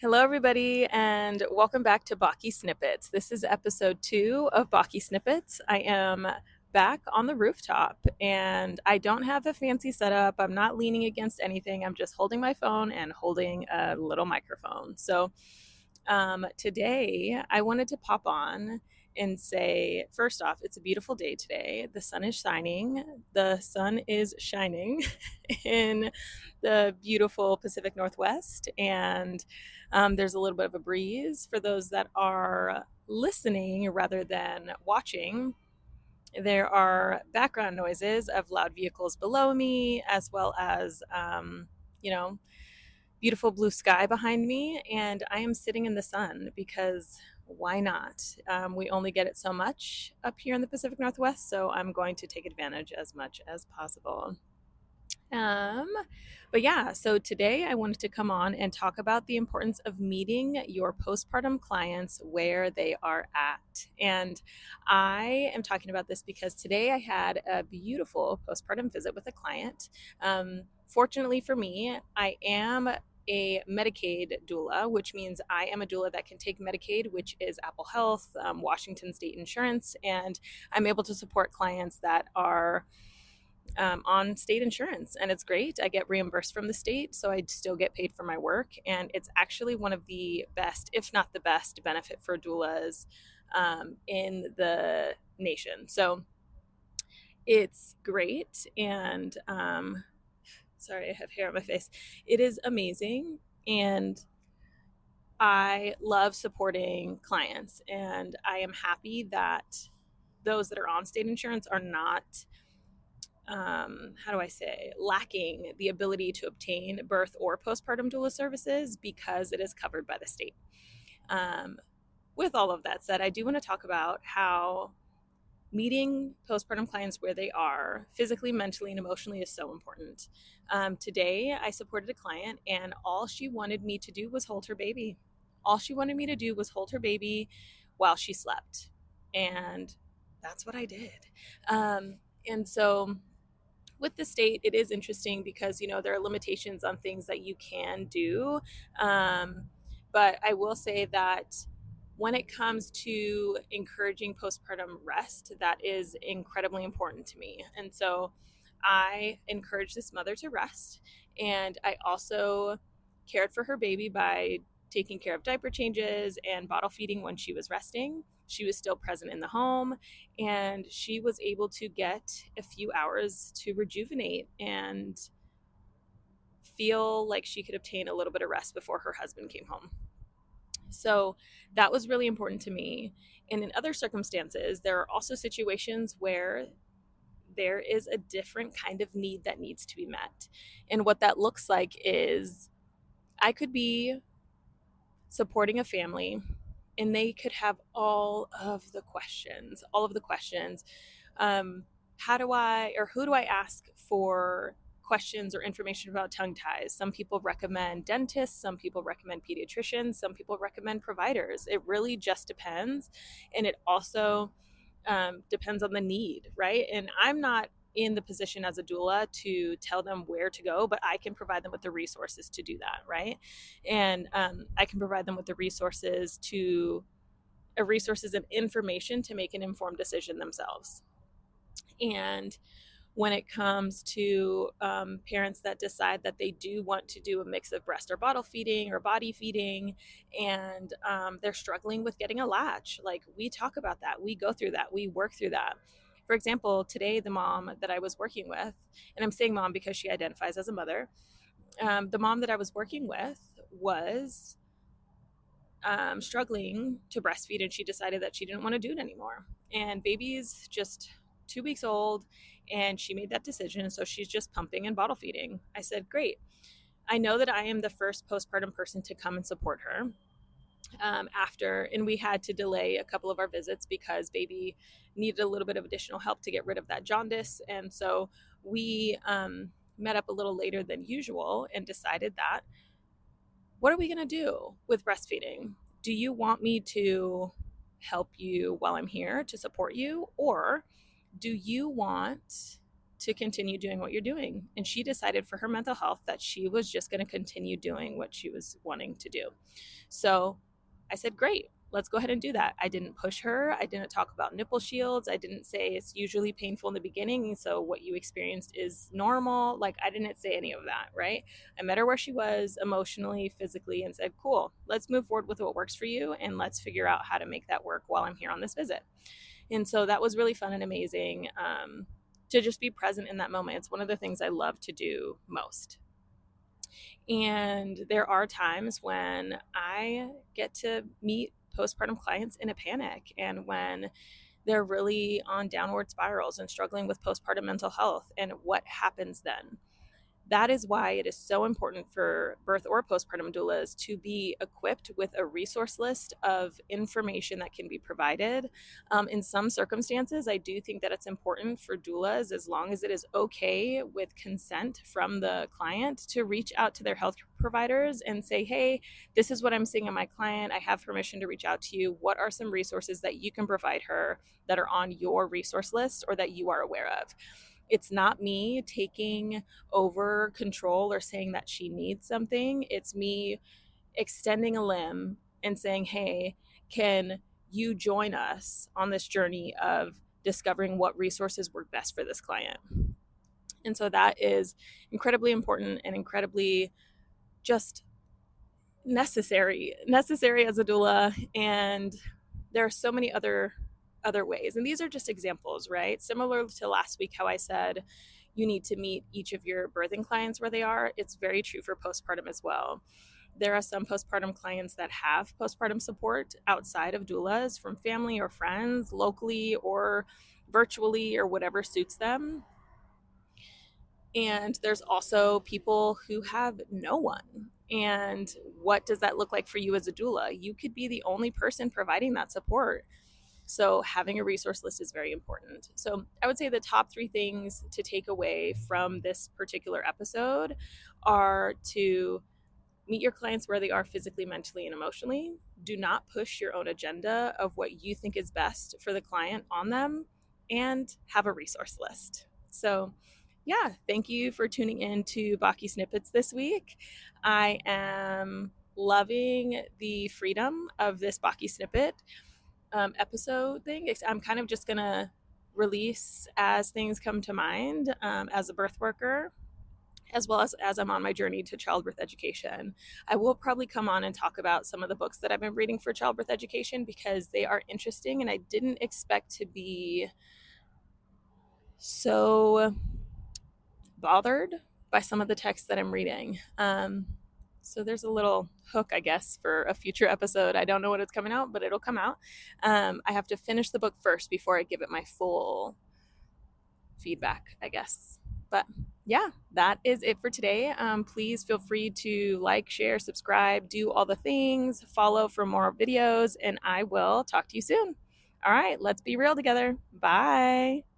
Hello, everybody, and welcome back to BAWKI Snippets. This is episode 2 of BAWKI Snippets. I am back on the rooftop, and I don't have a fancy setup. I'm not leaning against anything. I'm just holding my phone and holding a little microphone. So, today I wanted to pop on and say, first off, it's a beautiful day today. The sun is shining. The sun is shining in the beautiful Pacific Northwest, and there's a little bit of a breeze for those that are listening rather than watching. There are background noises of loud vehicles below me, as well as, you know, beautiful blue sky behind me, and I am sitting in the sun because why not? We only get it so much up here in the Pacific Northwest, so I'm going to take advantage as much as possible. Um, but yeah, so today I wanted to come on and talk about the importance of meeting your postpartum clients where they are at. And I am talking about this because today I had a beautiful postpartum visit with a client. Fortunately for me, I am a Medicaid doula, which means I am a doula that can take Medicaid, which is Apple Health, Washington State Insurance, and I'm able to support clients that are on state insurance, and it's great. I get reimbursed from the state, so I still get paid for my work, and it's actually one of the best, if not the best, benefit for doulas in the nation. So it's great, and sorry, I have hair on my face. It is amazing, and I love supporting clients, and I am happy that those that are on state insurance are not how do I say, lacking the ability to obtain birth or postpartum doula services because it is covered by the state. Um, with all of that said, I do want to talk about how meeting postpartum clients where they are physically, mentally, and emotionally is so important. Today, I supported a client, and all she wanted me to do was hold her baby. All she wanted me to do was hold her baby while she slept. And that's what I did. And so with the state, it is interesting because there are limitations on things that you can do. But I will say that when it comes to encouraging postpartum rest, that is incredibly important to me. And so I encourage this mother to rest. And I also cared for her baby by taking care of diaper changes and bottle feeding when she was resting. She was still present in the home, and she was able to get a few hours to rejuvenate and feel like she could obtain a little bit of rest before her husband came home. So that was really important to me. And in other circumstances, there are also situations where there is a different kind of need that needs to be met. And what that looks like is I could be supporting a family and they could have all of the questions. How do I, or who do I ask for questions or information about tongue ties? Some people recommend dentists, some people recommend pediatricians, some people recommend providers. It really just depends. And it also depends on the need, right? And I'm not in the position as a doula to tell them where to go, but I can provide them with the resources to do that, right? And I can provide them with the resources and information to make an informed decision themselves. And when it comes to parents that decide that they do want to do a mix of breast or bottle feeding or body feeding, and they're struggling with getting a latch, like we talk about that, we go through that, we work through that. For example, today, the mom that I was working with, and I'm saying mom because she identifies as a mother, the mom that I was working with was struggling to breastfeed, and she decided that she didn't want to do it anymore. And baby's just 2 weeks old, and she made that decision. So she's just pumping and bottle feeding. I said, great. I know that I am the first postpartum person to come and support her. And we had to delay a couple of our visits because baby needed a little bit of additional help to get rid of that jaundice. And so we met up a little later than usual and decided that, what are we going to do with breastfeeding? Do you want me to help you while I'm here to support you? Or do you want to continue doing what you're doing. And she decided for her mental health that she was just going to continue doing what she was wanting to do. So I said, great, let's go ahead and do that. I didn't push her. I didn't talk about nipple shields. I didn't say it's usually painful in the beginning, so what you experienced is normal. Like, I didn't say any of that, right? I met her where she was emotionally, physically, and said, cool, let's move forward with what works for you, and let's figure out how to make that work while I'm here on this visit. And so that was really fun and amazing, to just be present in that moment. It's one of the things I love to do most. And there are times when I get to meet postpartum clients in a panic, and when they're really on downward spirals and struggling with postpartum mental health, and what happens then. That is why it is so important for birth or postpartum doulas to be equipped with a resource list of information that can be provided. In some circumstances, I do think that it's important for doulas, as long as it is okay with consent from the client, to reach out to their health providers and say, hey, this is what I'm seeing in my client. I have permission to reach out to you. What are some resources that you can provide her that are on your resource list or that you are aware of? It's not me taking over control or saying that she needs something. It's me extending a limb and saying, hey, can you join us on this journey of discovering what resources work best for this client? And so that is incredibly important and incredibly just necessary as a doula. And there are so many other ways. And these are just examples, right? Similar to last week, how I said you need to meet each of your birthing clients where they are. It's very true for postpartum as well. There are some postpartum clients that have postpartum support outside of doulas from family or friends, locally or virtually, or whatever suits them. And there's also people who have no one. And what does that look like for you as a doula? You could be the only person providing that support. So having a resource list is very important. So I would say the top 3 things to take away from this particular episode are to meet your clients where they are physically, mentally, and emotionally. Do not push your own agenda of what you think is best for the client on them, and have a resource list. So yeah, thank you for tuning in to BAWKI Snippets this week. I am loving the freedom of this BAWKI Snippet episode thing. I'm kind of just gonna release as things come to mind, as a birth worker, as well as I'm on my journey to childbirth education. I will probably come on and talk about some of the books that I've been reading for childbirth education, because they are interesting, and I didn't expect to be so bothered by some of the texts that I'm reading. So there's a little hook, I guess, for a future episode. I don't know when it's coming out, but it'll come out. I have to finish the book first before I give it my full feedback, I guess. But yeah, that is it for today. Please feel free to like, share, subscribe, do all the things, follow for more videos, and I will talk to you soon. All right, let's be real together. Bye.